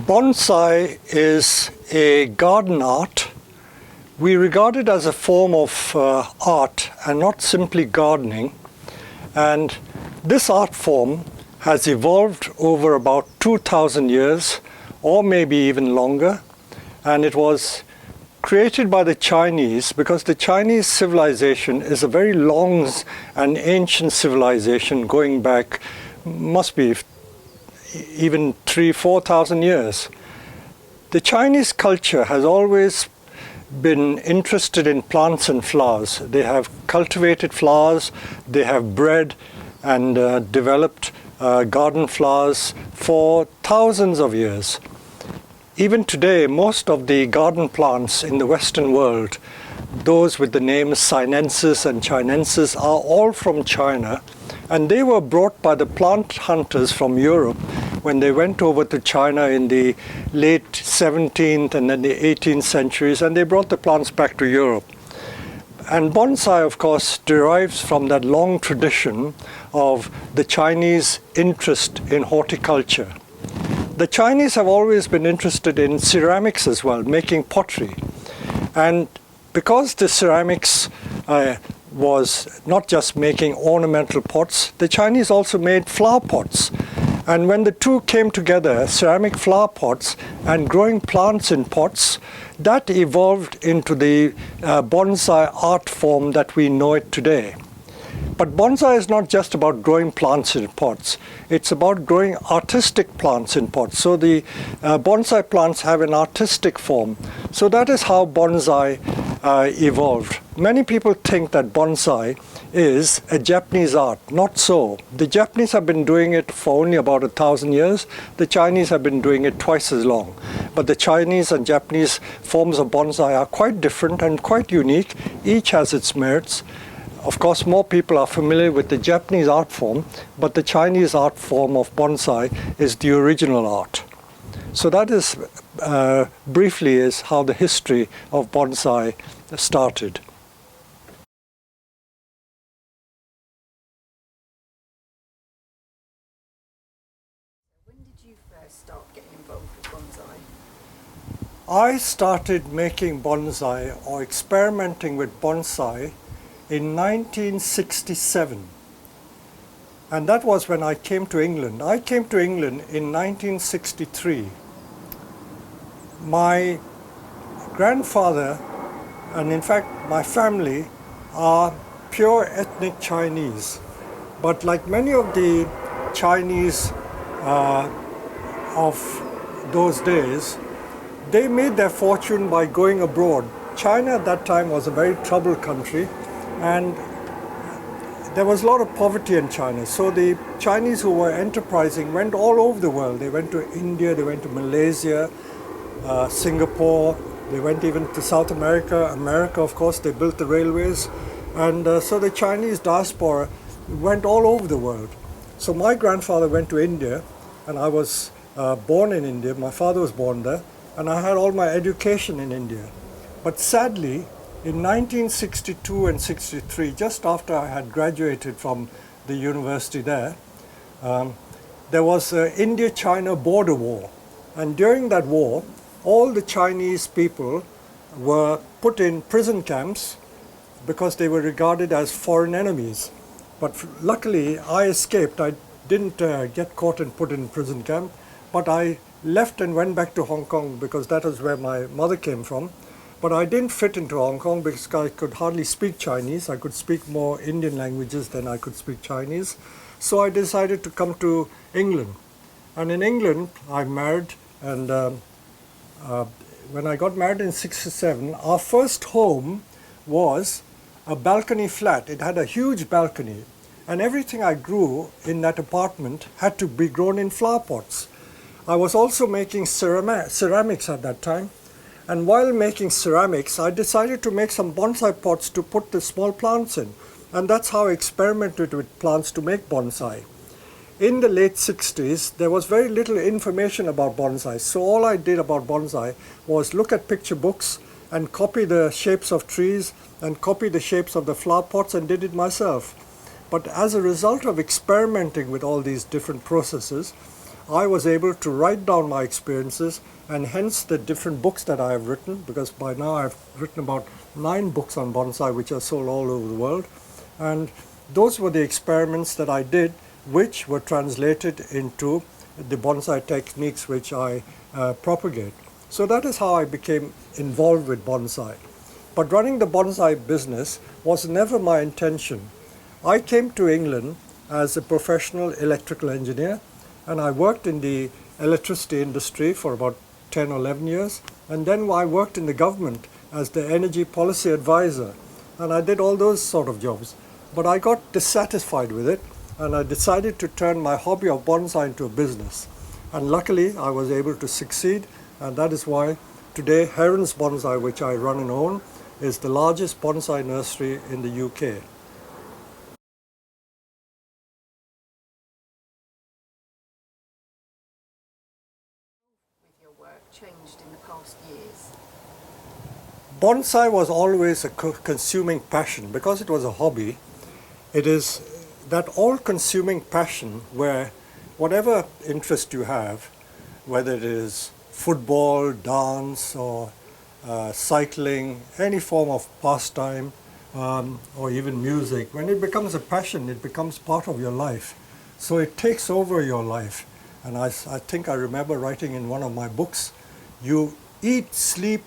Bonsai is a garden art. We regard it as a form of art and not simply gardening. And this art form has evolved over about 2,000 years, or maybe even longer. And it was created by the Chinese because the Chinese civilization is a very long and ancient civilization going back, must be even 3,000–4,000 years. The Chinese culture has always been interested in plants and flowers. They have cultivated flowers, they have bred and developed garden flowers for thousands of years. Even today, most of the garden plants in the Western world, those with the names Sinensis and Chinensis, are all from China, and they were brought by the plant hunters from Europe when they went over to China in the late 17th and then the 18th centuries, and they brought the plants back to Europe. And bonsai, of course, derives from that long tradition of the Chinese interest in horticulture. The Chinese have always been interested in ceramics as well, making pottery. And because the ceramics was not just making ornamental pots, the Chinese also made flower pots. And when the two came together, ceramic flower pots and growing plants in pots, that evolved into the bonsai art form that we know it today. But bonsai is not just about growing plants in pots. It's about growing artistic plants in pots. So the bonsai plants have an artistic form. So that is how bonsai evolved. Many people think that bonsai is a Japanese art. Not so. The Japanese have been doing it for only about 1,000 years. The Chinese have been doing it twice as long. But the Chinese and Japanese forms of bonsai are quite different and quite unique. Each has its merits. Of course, more people are familiar with the Japanese art form, but the Chinese art form of bonsai is the original art. So that is, briefly, is how the history of bonsai started. When did you first start getting involved with bonsai? I started making bonsai or experimenting with bonsai in 1967, and that was when I came to England. I came to England in 1963. My grandfather, and in fact my family, are pure ethnic Chinese, but like many of the Chinese of those days, they made their fortune by going abroad. China at that time was a very troubled country, and there was a lot of poverty in China. So the Chinese who were enterprising went all over the world. They went to India, they went to Malaysia, Singapore, they went even to South America. America, of course, they built the railways. And so the Chinese diaspora went all over the world. So my grandfather went to India, and I was born in India. My father was born there, and I had all my education in India. But sadly, in 1962 and 63, just after I had graduated from the university there, there was an India-China border war. And during that war, all the Chinese people were put in prison camps because they were regarded as foreign enemies. But luckily, I escaped. I didn't get caught and put in prison camp, but I left and went back to Hong Kong because that is where my mother came from. But I didn't fit into Hong Kong because I could hardly speak Chinese. I could speak more Indian languages than I could speak Chinese. So I decided to come to England. And in England, I married, and when I got married in '67, our first home was a balcony flat. It had a huge balcony, and everything I grew in that apartment had to be grown in flower pots. I was also making ceramics at that time. And while making ceramics, I decided to make some bonsai pots to put the small plants in. And that's how I experimented with plants to make bonsai. In the late 60s, there was very little information about bonsai. So all I did about bonsai was look at picture books and copy the shapes of trees and copy the shapes of the flower pots and did it myself. But as a result of experimenting with all these different processes, I was able to write down my experiences, and hence the different books that I have written, because by now I've written about 9 books on bonsai which are sold all over the world. And those were the experiments that I did, which were translated into the bonsai techniques which I propagate. So that is how I became involved with bonsai. But running the bonsai business was never my intention. I came to England as a professional electrical engineer, and I worked in the electricity industry for about 10 or 11 years. And then I worked in the government as the energy policy advisor. And I did all those sort of jobs. But I got dissatisfied with it, and I decided to turn my hobby of bonsai into a business. And luckily, I was able to succeed, and that is why today Herons Bonsai, which I run and own, is the largest bonsai nursery in the UK. With your work changed in the past years? Bonsai was always a consuming passion. Because it was a hobby, it is that all-consuming passion where whatever interest you have, whether it is football, dance, or cycling, any form of pastime, or even music, when it becomes a passion, it becomes part of your life. So it takes over your life. And I think I remember writing in one of my books, you eat, sleep,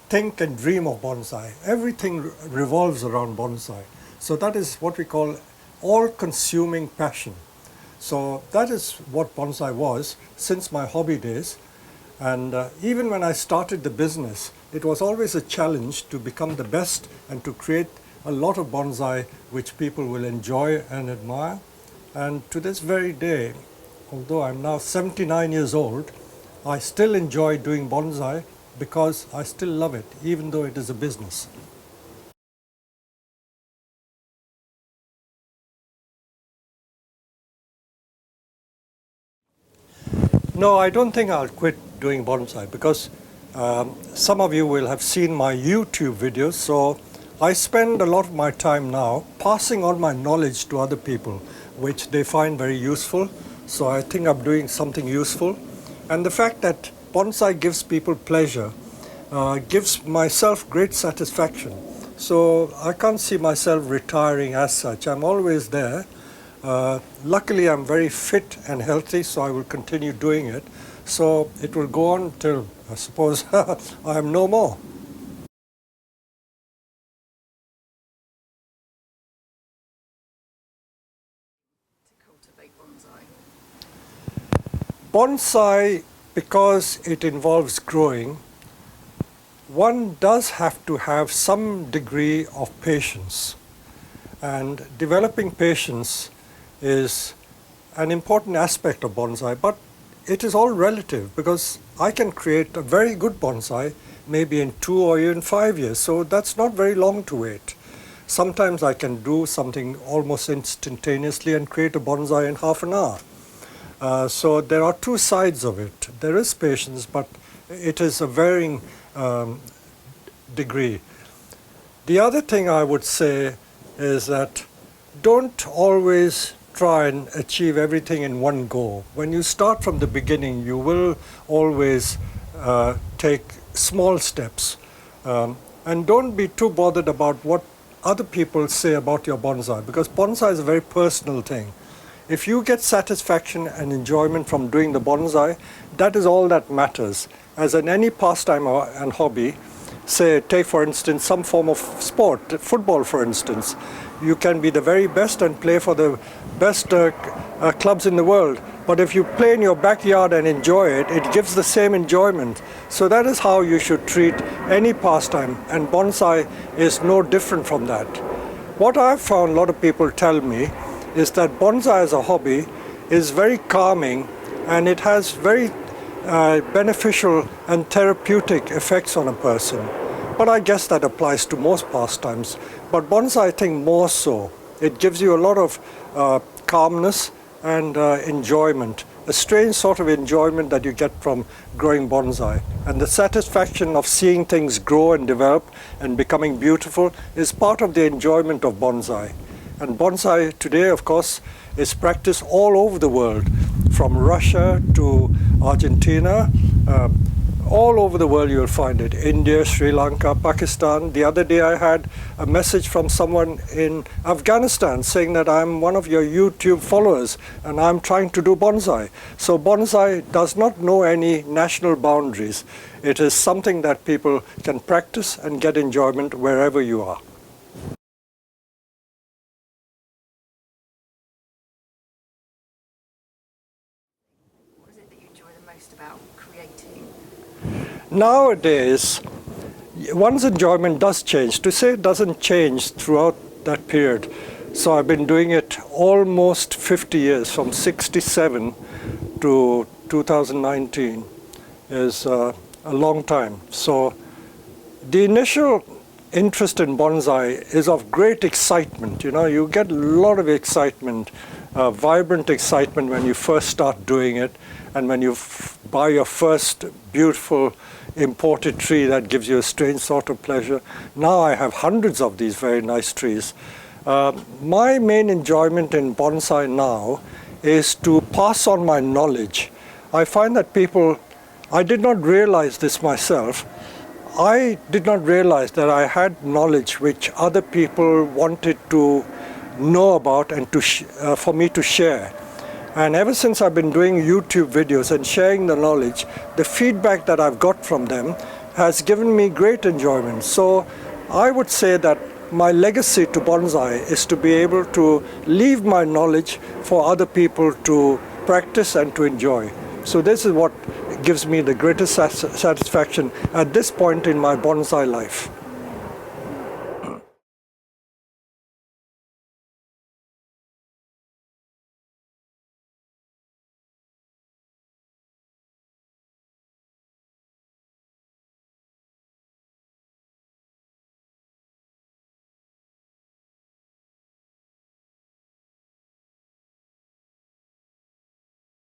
think and dream of bonsai. Everything revolves around bonsai. So that is what we call all-consuming passion. So that is what bonsai was since my hobby days. And even when I started the business, it was always a challenge to become the best and to create a lot of bonsai which people will enjoy and admire. And to this very day, although I'm now 79 years old, I still enjoy doing bonsai because I still love it, even though it is a business. No, I don't think I'll quit doing bonsai because some of you will have seen my YouTube videos. So I spend a lot of my time now passing on my knowledge to other people, which they find very useful. So I think I'm doing something useful. And the fact that bonsai gives people pleasure gives myself great satisfaction. So I can't see myself retiring as such. I'm always there. Luckily, I'm very fit and healthy, so I will continue doing it. So it will go on till, I suppose, I am no more. To cultivate bonsai? Bonsai, because it involves growing, one does have to have some degree of patience. And developing patience is an important aspect of bonsai, but it is all relative because I can create a very good bonsai maybe in 2 or even 5 years, so that's not very long to wait. Sometimes I can do something almost instantaneously and create a bonsai in half an hour. So there are two sides of it. There is patience, but it is a varying degree. The other thing I would say is that don't always try and achieve everything in one go. When you start from the beginning, you will always take small steps. And don't be too bothered about what other people say about your bonsai, because bonsai is a very personal thing. If you get satisfaction and enjoyment from doing the bonsai, that is all that matters. As in any pastime and hobby, say, take for instance some form of sport, football for instance. You can be the very best and play for the best clubs in the world. But if you play in your backyard and enjoy it, it gives the same enjoyment. So that is how you should treat any pastime, and bonsai is no different from that. What I've found a lot of people tell me is that bonsai as a hobby is very calming, and it has very beneficial and therapeutic effects on a person. But I guess that applies to most pastimes. But bonsai, I think, more so. It gives you a lot of calmness and enjoyment, a strange sort of enjoyment that you get from growing bonsai. And the satisfaction of seeing things grow and develop and becoming beautiful is part of the enjoyment of bonsai. And bonsai today, of course, is practiced all over the world. from Russia to Argentina. All over the world you'll find it. India, Sri Lanka, Pakistan. The other day I had a message from someone in Afghanistan saying that I'm one of your YouTube followers and I'm trying to do bonsai. So bonsai does not know any national boundaries. It is something that people can practice and get enjoyment wherever you are. What is it that you enjoy the most about creating? Nowadays, one's enjoyment does change. To say it doesn't change throughout that period. So I've been doing it almost 50 years, from 67 to 2019 is a long time. So the initial interest in bonsai is of great excitement. You know, you get a lot of excitement, vibrant excitement when you first start doing it, and when you buy your first beautiful imported tree that gives you a strange sort of pleasure. Now I have hundreds of these very nice trees. My main enjoyment in bonsai now is to pass on my knowledge. I find that people, I did not realize this myself, I did not realize that I had knowledge which other people wanted to know about and for me to share. And ever since I've been doing YouTube videos and sharing the knowledge, the feedback that I've got from them has given me great enjoyment. So I would say that my legacy to bonsai is to be able to leave my knowledge for other people to practice and to enjoy. So this is what gives me the greatest satisfaction at this point in my bonsai life.